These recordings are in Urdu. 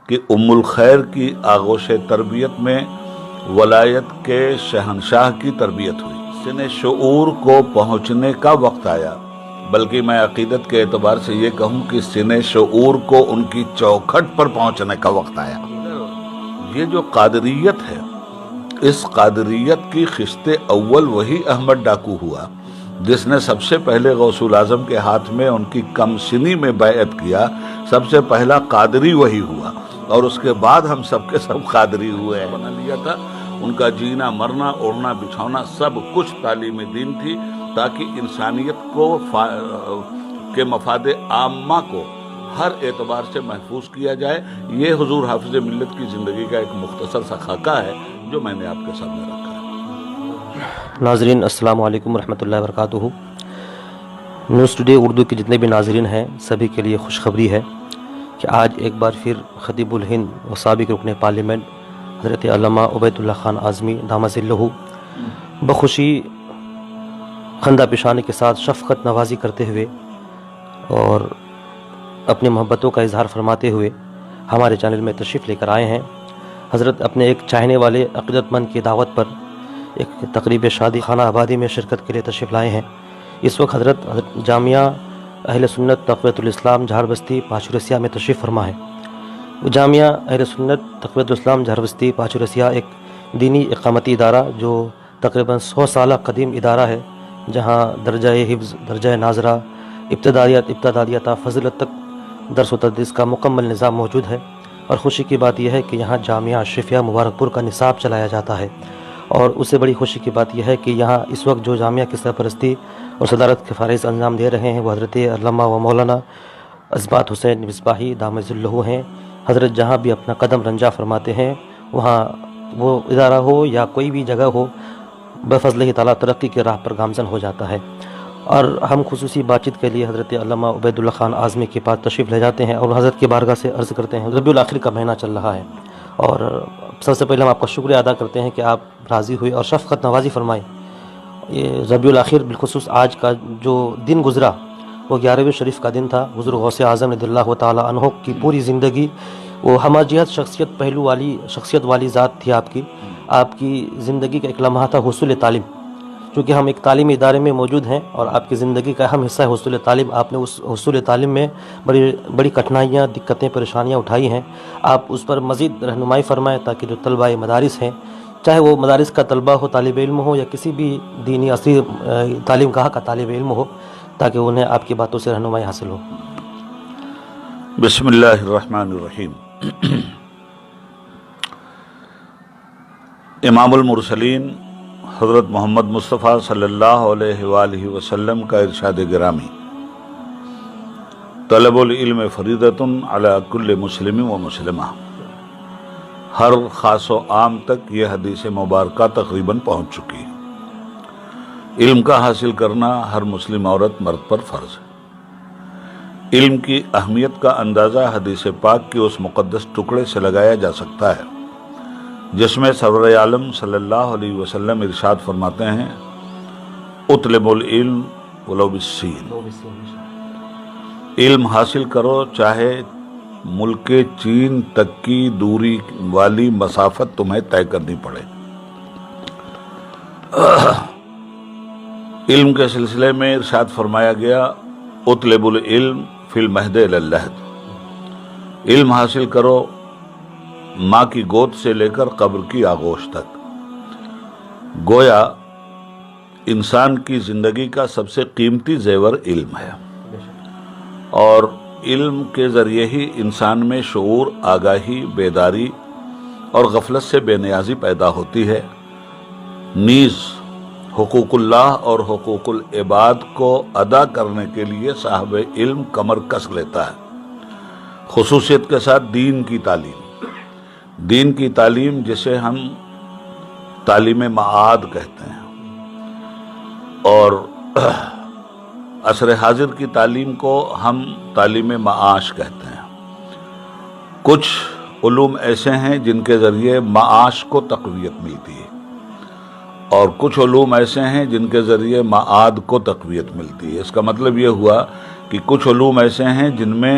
کہ ام الخیر کی آغوش تربیت میں ولایت کے شہنشاہ کی تربیت ہوئی۔ سن شعور کو پہنچنے کا وقت آیا، بلکہ میں عقیدت کے اعتبار سے یہ کہوں کہ سن شعور کو ان کی چوکھٹ پر پہنچنے کا وقت آیا۔ یہ جو قادریت ہے، اس قادریت کی خشت اول وہی احمد ڈاکو ہوا جس نے سب سے پہلے غوث الاعظم کے ہاتھ میں ان کی کم سنی میں بیعت کیا۔ سب سے پہلا قادری وہی ہوا، اور اس کے بعد ہم سب کے سب قادری ہوئے ہیں۔ بنا لیا تھا ان کا جینا مرنا اوڑھنا بچھونا سب کچھ تعلیم دین تھی، تاکہ انسانیت کو کے مفاد عامہ کو ہر اعتبار سے محفوظ کیا جائے۔ یہ حضور حافظ ملت کی زندگی کا ایک مختصر سا خاکہ ہے جو میں نے آپ کے سامنے رکھا ہے۔ ناظرین السلام علیکم ورحمۃ اللہ وبرکاتہ۔ نیوز ٹوڈے اردو کے جتنے بھی ناظرین ہیں سبھی کے لیے خوشخبری ہے کہ آج ایک بار پھر خطیب الہند و سابق رکن پارلیمنٹ حضرت علامہ عبید اللہ خان اعظمی دامت ظلہ بخوشی خندہ پیشانی کے ساتھ شفقت نوازی کرتے ہوئے اور اپنی محبتوں کا اظہار فرماتے ہوئے ہمارے چینل میں تشریف لے کر آئے ہیں۔ حضرت اپنے ایک چاہنے والے عقیدت مند کی دعوت پر ایک تقریب شادی خانہ آبادی میں شرکت کے لیے تشریف لائے ہیں۔ اس وقت حضرت جامعہ اہل سنت تقویت الاسلام جھار بستی پاچورسیہ میں تشریف فرما ہے۔ جامعہ اہل سنت تقویت الاسلام جھار بستی پاچورسیہ ایک دینی اقامتی ادارہ جو تقریباً 100 سالہ قدیم ادارہ ہے، جہاں درجہ حفظ، درجہ ناظرہ، ابتدالیہ تا فضلت تک درس و تدریس کا مکمل نظام موجود ہے۔ اور خوشی کی بات یہ ہے کہ یہاں جامعہ اشرفیہ مبارک پور کا نصاب چلایا جاتا ہے، اور اس سے بڑی خوشی کی بات یہ ہے کہ یہاں اس وقت جو جامعہ کی سرپرستی اور صدارت کے فرائض انجام دے رہے ہیں وہ حضرت علامہ و مولانا اثبات حسین مصباحی دامت ظلہ ہیں۔ حضرت جہاں بھی اپنا قدم رنجا فرماتے ہیں وہاں وہ ادارہ ہو یا کوئی بھی جگہ ہو بفضل تعالیٰ ترقی کے راہ پر گامزن ہو جاتا ہے۔ اور ہم خصوصی بات چیت کے لیے حضرت علامہ عبید اللہ خان اعظمی کے پاس تشریف لے جاتے ہیں اور حضرت کی بارگاہ سے عرض کرتے ہیں۔ ربیع الاخر کا مہینہ چل رہا ہے، اور سب سے پہلے ہم آپ کا شکریہ ادا کرتے ہیں کہ آپ راضی ہوئے اور شفقت نوازی فرمائیں۔ یہ ربیع الاخر بالخصوص آج کا جو دن گزرا وہ 11ویں شریف کا دن تھا۔ حضور غوث اعظم رضی اللہ تعالیٰ عنہ کی پوری زندگی وہ ہمہ جہت شخصیت والی ذات تھی۔ آپ کی زندگی کا ایک لمحہ تھا حصول تعلیم، چونکہ ہم ایک تعلیمی ادارے میں موجود ہیں اور آپ کی زندگی کا اہم حصہ ہے حصول تعلیم۔ آپ نے اس حصول تعلیم میں بڑی کٹھنائیاں، دقتیں، پریشانیاں اٹھائی ہیں۔ آپ اس پر مزید رہنمائی فرمائیں تاکہ جو طلبہ مدارس ہیں، چاہے وہ مدارس کا طلبہ ہو، طالب علم ہو، یا کسی بھی دینی اصلی تعلیم گاہ کا طالب علم ہو، تاکہ انہیں آپ کی باتوں سے رہنمائی حاصل ہو۔ بسم اللہ الرحمن الرحیم۔ امام المرسلین حضرت محمد مصطفیٰ صلی اللہ علیہ وآلہ وسلم کا ارشاد گرامی، طلب العلم فریضۃ علی کل مسلم و مسلمہ، ہر خاص و عام تک یہ حدیث مبارکہ تقریباً پہنچ چکی ہے۔ علم کا حاصل کرنا ہر مسلم عورت مرد پر فرض ہے۔ علم کی اہمیت کا اندازہ حدیث پاک کے اس مقدس ٹکڑے سے لگایا جا سکتا ہے جس میں سرور عالم صلی اللہ علیہ وسلم ارشاد فرماتے ہیں، اطلب العلم ولو بالسین، علم حاصل کرو چاہے ملک چین تک کی دوری والی مسافت تمہیں طے کرنی پڑے۔ علم کے سلسلے میں ارشاد فرمایا گیا، اطلب العلم فی المہد الی اللحد، علم حاصل کرو ماں کی گود سے لے کر قبر کی آغوش تک۔ گویا انسان کی زندگی کا سب سے قیمتی زیور علم ہے، اور علم کے ذریعے ہی انسان میں شعور، آگاہی، بیداری اور غفلت سے بے نیازی پیدا ہوتی ہے۔ نیز حقوق اللہ اور حقوق العباد کو ادا کرنے کے لیے صاحب علم کمر کس لیتا ہے، خصوصیت کے ساتھ دین کی تعلیم جسے ہم تعلیم معاد کہتے ہیں، اور عصر حاضر کی تعلیم کو ہم تعلیم معاش کہتے ہیں۔ کچھ علوم ایسے ہیں جن کے ذریعے معاش کو تقویت ملتی ہے، اور کچھ علوم ایسے ہیں جن کے ذریعے معاد کو تقویت ملتی ہے۔ اس کا مطلب یہ ہوا کہ کچھ علوم ایسے ہیں جن میں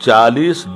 40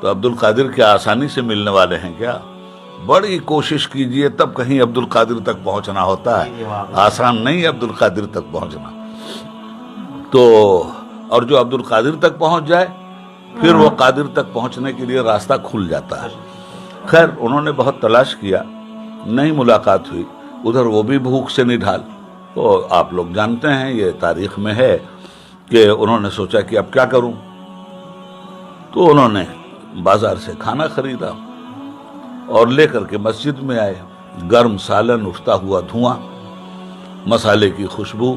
تو عبد القادر کیا آسانی سے ملنے والے ہیں کیا؟ بڑی کوشش کیجئے تب کہیں عبد القادر تک پہنچنا ہوتا ہے، آسان نہیں عبد القادر تک پہنچنا۔ تو اور جو عبد القادر تک پہنچ جائے پھر وہ قادر تک پہنچنے کے لیے راستہ کھل جاتا ہے۔ خیر انہوں نے بہت تلاش کیا، نہیں ملاقات ہوئی، ادھر وہ بھی بھوک سے نڈھال۔ تو آپ لوگ جانتے ہیں یہ تاریخ میں ہے کہ انہوں نے سوچا کہ اب کیا کروں، تو انہوں نے بازار سے کھانا خریدا اور لے کر کے مسجد میں آئے۔ گرم سالن، اٹھتا ہوا دھواں، مسالے کی خوشبو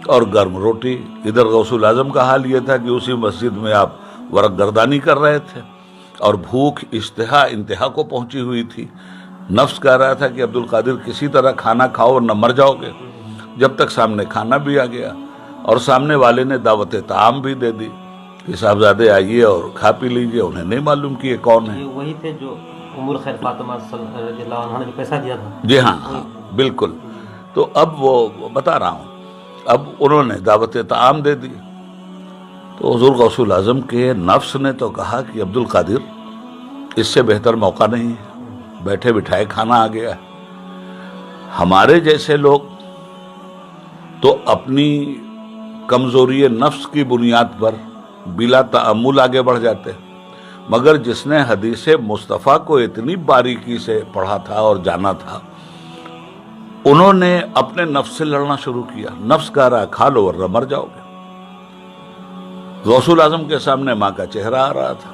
اور گرم روٹی۔ ادھر غوث الاعظم کا حال یہ تھا کہ اسی مسجد میں آپ ورق گردانی کر رہے تھے اور بھوک اشتہا انتہا کو پہنچی ہوئی تھی۔ نفس کہہ رہا تھا کہ عبد القادر کسی طرح کھانا کھاؤ اور نہ مر جاؤ گے، جب تک سامنے کھانا بھی آ گیا اور سامنے والے نے دعوت طعام بھی دے دی کہ صاحبزادے آئیے اور کھا پی لیجئے۔ انہیں نہیں معلوم کہ یہ کون ہے۔ وہی تھے جو ام الخیر فاطمہ رضی اللہ عنہ نے جو پیسہ دیا تھا؟ جی ہاں بالکل۔ تو اب وہ بتا رہا ہوں، اب انہوں نے دعوت طعام دے دی تو حضور غوث الاعظم کے نفس نے تو کہا کہ عبد القادر اس سے بہتر موقع نہیں ہے، بیٹھے بٹھائے کھانا آ گیا ہے۔ ہمارے جیسے لوگ تو اپنی کمزوری نفس کی بنیاد پر بلا تأمل آگے بڑھ جاتے، مگر جس نے حدیث مصطفیٰ کو اتنی باریکی سے پڑھا تھا اور جانا تھا، انہوں نے اپنے نفس سے لڑنا شروع کیا۔ نفس کہہ رہا کھا لو ورنہ مر جاؤ گے۔ غوث الاعظم کے سامنے ماں کا چہرہ آ رہا تھا،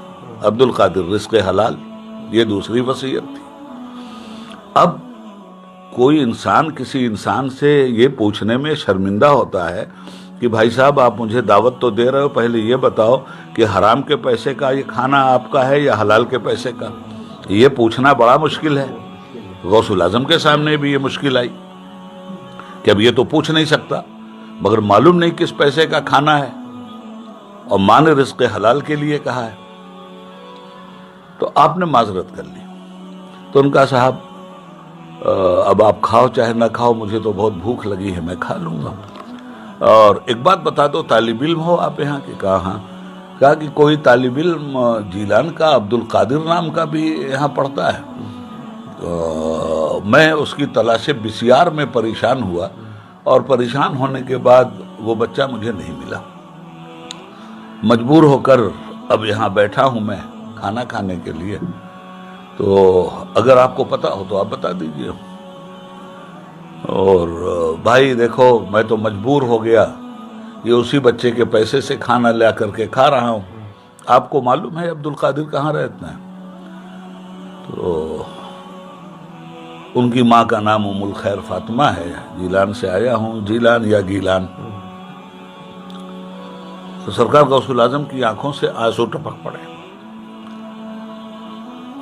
عبد القادر رزق حلال، یہ دوسری وصیت تھی۔ اب کوئی انسان کسی انسان سے یہ پوچھنے میں شرمندہ ہوتا ہے کہ بھائی صاحب آپ مجھے دعوت تو دے رہے ہو، پہلے یہ بتاؤ کہ حرام کے پیسے کا یہ کھانا آپ کا ہے یا حلال کے پیسے کا؟ یہ پوچھنا بڑا مشکل ہے۔ غوث الاعظم کے سامنے بھی یہ مشکل آئی کہ اب یہ تو پوچھ نہیں سکتا، مگر معلوم نہیں کس پیسے کا کھانا ہے، اور ماں نے رزق حلال کے لیے کہا ہے۔ تو آپ نے معذرت کر لی، تو ان کا صاحب اب آپ کھاؤ چاہے نہ کھاؤ، مجھے تو بہت بھوک لگی ہے، میں کھا لوں گا۔ اور ایک بات بتا دو، طالب علم ہو آپ یہاں کے؟ کہا ہاں۔ کہا کہ کوئی طالب علم جیلان کا عبد القادر نام کا بھی یہاں پڑھتا ہے؟ میں اس کی تلاش بسیار میں پریشان ہوا، اور پریشان ہونے کے بعد وہ بچہ مجھے نہیں ملا۔ مجبور ہو کر اب یہاں بیٹھا ہوں میں کھانا کھانے کے لیے، تو اگر آپ کو پتا ہو تو آپ بتا دیجئے۔ اور بھائی دیکھو میں تو مجبور ہو گیا، یہ اسی بچے کے پیسے سے کھانا لے کر کے کھا رہا ہوں۔ آپ کو معلوم ہے عبد القادر کہاں رہتے ہیں؟ تو ان کی ماں کا نام ام الخیر فاطمہ ہے، جیلان سے آیا ہوں، جیلان یا گیلان۔ تو سرکار غوث الاعظم کی آنکھوں سے آنسو ٹپک پڑے،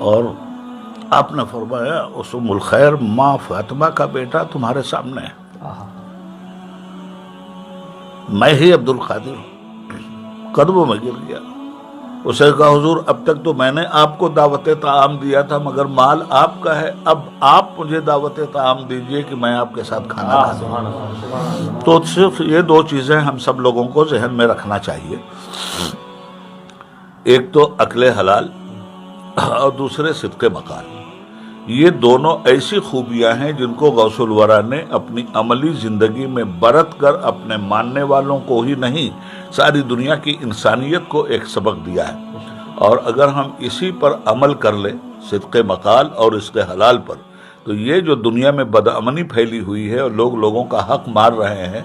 اور آپ نے فرمایا اس ام الخیر ماں فاطمہ کا بیٹا تمہارے سامنے ہے، میں ہی عبد القادر ہوں۔ قدموں میں گر گیا۔ اسے کہا حضور اب تک تو میں نے آپ کو دعوت طعام دیا تھا، مگر مال آپ کا ہے، اب آپ مجھے دعوت طعام دیجئے کہ میں آپ کے ساتھ کھانا کھاؤں۔ تو صرف یہ دو چیزیں ہم سب لوگوں کو ذہن میں رکھنا چاہیے، ایک تو اکل حلال اور دوسرے صدق مقال۔ یہ دونوں ایسی خوبیاں ہیں جن کو غوث الورا نے اپنی عملی زندگی میں برت کر اپنے ماننے والوں کو ہی نہیں، ساری دنیا کی انسانیت کو ایک سبق دیا ہے۔ اور اگر ہم اسی پر عمل کر لیں، صدق مقال اور رزق حلال پر، تو یہ جو دنیا میں بدامنی پھیلی ہوئی ہے اور لوگ لوگوں کا حق مار رہے ہیں،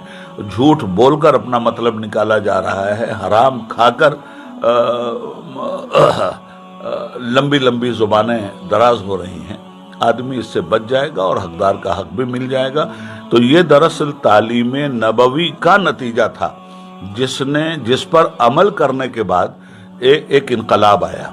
جھوٹ بول کر اپنا مطلب نکالا جا رہا ہے، حرام کھا کر لمبی لمبی زبانیں دراز ہو رہی ہیں، آدمی اس سے بچ جائے گا اور حقدار کا حق بھی مل جائے گا۔ تو یہ دراصل تعلیم نبوی کا نتیجہ تھا، جس پر عمل کرنے کے بعد ایک انقلاب آیا۔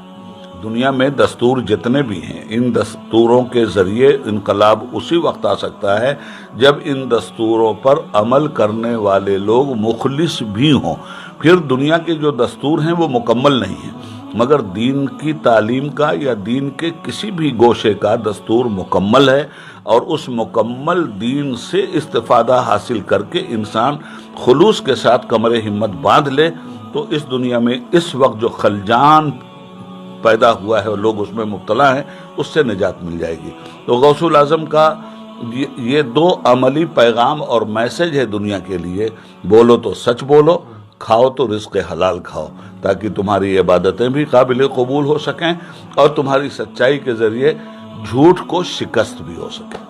دنیا میں دستور جتنے بھی ہیں، ان دستوروں کے ذریعے انقلاب اسی وقت آ سکتا ہے جب ان دستوروں پر عمل کرنے والے لوگ مخلص بھی ہوں۔ پھر دنیا کے جو دستور ہیں وہ مکمل نہیں ہیں، مگر دین کی تعلیم کا یا دین کے کسی بھی گوشے کا دستور مکمل ہے، اور اس مکمل دین سے استفادہ حاصل کر کے انسان خلوص کے ساتھ کمر ہمت باندھ لے، تو اس دنیا میں اس وقت جو خلجان پیدا ہوا ہے اور لوگ اس میں مبتلا ہیں، اس سے نجات مل جائے گی۔ تو غوث الاعظم کا یہ دو عملی پیغام اور میسج ہے دنیا کے لیے: بولو تو سچ بولو، کھاؤ تو رزق حلال کھاؤ، تاکہ تمہاری عبادتیں بھی قابل قبول ہو سکیں اور تمہاری سچائی کے ذریعے جھوٹ کو شکست بھی ہو سکے۔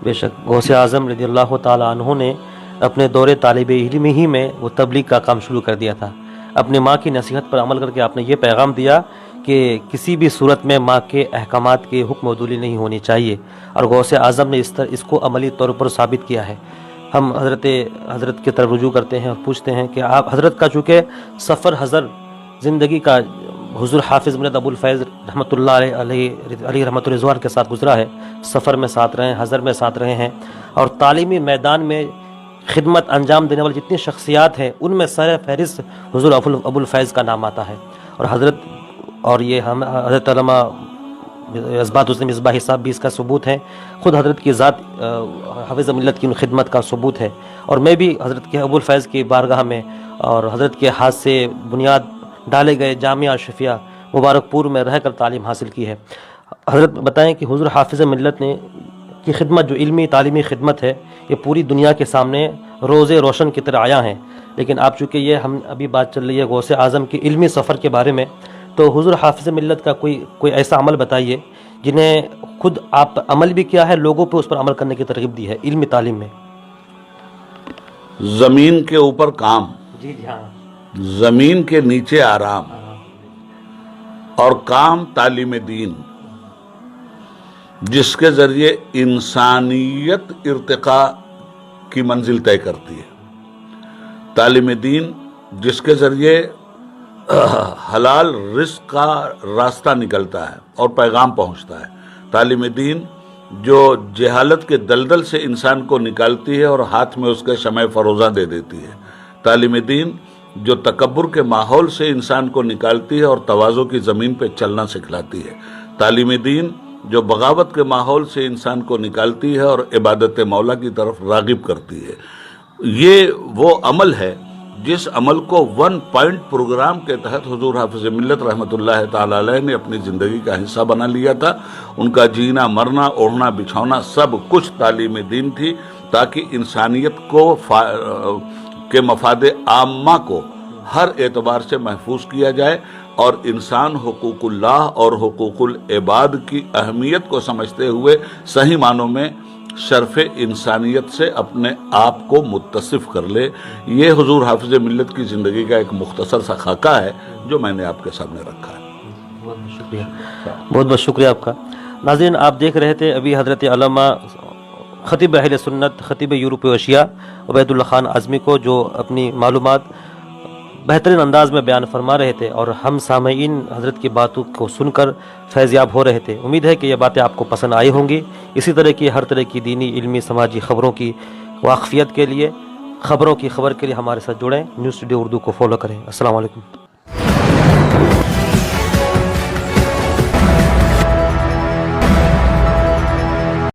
بے شک غوث اعظم رضی اللہ تعالیٰ عنہ نے اپنے دور طالب علم ہی میں وہ تبلیغ کا کام شروع کر دیا تھا۔ اپنی ماں کی نصیحت پر عمل کر کے آپ نے یہ پیغام دیا کہ کسی بھی صورت میں ماں کے احکامات کی حکم عدولی نہیں ہونی چاہیے، اور غوث اعظم نے اس کو عملی طور پر ثابت کیا ہے۔ ہم حضرت کی طرف رجوع کرتے ہیں اور پوچھتے ہیں کہ آپ حضرت کا چونکہ سفر حضر زندگی کا حضور حافظ ملت ابو الفیض رحمۃ اللہ علیہ رحمۃ الرضوان کے ساتھ گزرا ہے، سفر میں ساتھ رہے ہیں، حضر میں ساتھ رہے ہیں، اور تعلیمی میدان میں خدمت انجام دینے والی جتنی شخصیات ہیں ان میں سر فہرست حضور ابو الفیض کا نام آتا ہے۔ اور حضرت اور یہ ہم حضرت علامہ اثبات حسین مصباحی صاحب بھی اس کا ثبوت ہے، خود حضرت کی ذات حافظ ملت کی ان خدمت کا ثبوت ہے۔ اور میں بھی حضرت کے ابو الفیض کی بارگاہ میں اور حضرت کے ہاتھ سے بنیاد ڈالے گئے جامعہ شفیہ مبارک پور میں رہ کر تعلیم حاصل کی ہے۔ حضرت بتائیں کہ حضور حافظ ملت نے کی خدمت جو علمی تعلیمی خدمت ہے یہ پوری دنیا کے سامنے روز روشن کی طرح آیا ہیں، لیکن آپ چونکہ یہ ہم ابھی بات چل رہی ہے غوث اعظم کی علمی سفر کے بارے میں، تو حضور حافظ ملت کا کوئی ایسا عمل بتائیے جنہیں خود آپ عمل بھی کیا ہے، لوگوں پہ اس پر عمل کرنے کی ترغیب دی ہے علمی تعلیم میں۔ زمین کے اوپر کام، جی ہاں، زمین کے نیچے آرام، اور کام تعلیم دین، جس کے ذریعے انسانیت ارتقاء کی منزل طے کرتی ہے۔ تعلیم دین جس کے ذریعے حلال رزق کا راستہ نکلتا ہے اور پیغام پہنچتا ہے۔ تعلیم دین جو جہالت کے دلدل سے انسان کو نکالتی ہے اور ہاتھ میں اس کے شمع فروزہ دے دیتی ہے۔ تعلیم دین جو تکبر کے ماحول سے انسان کو نکالتی ہے اور تواضع کی زمین پہ چلنا سکھلاتی ہے۔ تعلیم دین جو بغاوت کے ماحول سے انسان کو نکالتی ہے اور عبادت مولا کی طرف راغب کرتی ہے۔ یہ وہ عمل ہے جس عمل کو 1 پوائنٹ پروگرام کے تحت حضور حافظ ملت رحمۃ اللہ تعالی علیہ نے اپنی زندگی کا حصہ بنا لیا تھا۔ ان کا جینا مرنا اوڑھنا بچھونا سب کچھ تعلیم دین تھی، تاکہ انسانیت کو کے مفاد عامہ کو ہر اعتبار سے محفوظ کیا جائے، اور انسان حقوق اللہ اور حقوق العباد کی اہمیت کو سمجھتے ہوئے صحیح معنوں میں شرف انسانیت سے اپنے آپ کو متصف کر لے۔ یہ حضور حافظ ملت کی زندگی کا ایک مختصر سا خاکہ ہے جو میں نے آپ کے سامنے رکھا ہے۔ بہت بہت شکریہ، بہت بہت شکریہ آپ کا۔ ناظرین، آپ دیکھ رہے تھے ابھی حضرت علامہ خطیب اہل سنت خطیب یورپ و ایشیا عبید اللہ خان اعظمی کو جو اپنی معلومات بہترین انداز میں بیان فرما رہے تھے، اور ہم سامعین حضرت کی باتوں کو سن کر فیض یاب ہو رہے تھے۔ امید ہے کہ یہ باتیں آپ کو پسند آئی ہوں گی۔ اسی طرح کی ہر طرح کی دینی، علمی، سماجی خبروں کی واقفیت کے لیے، خبروں کی خبر کے لیے ہمارے ساتھ جڑیں۔ نیوز اسٹوڈیو اردو کو فالو کریں۔ السلام علیکم۔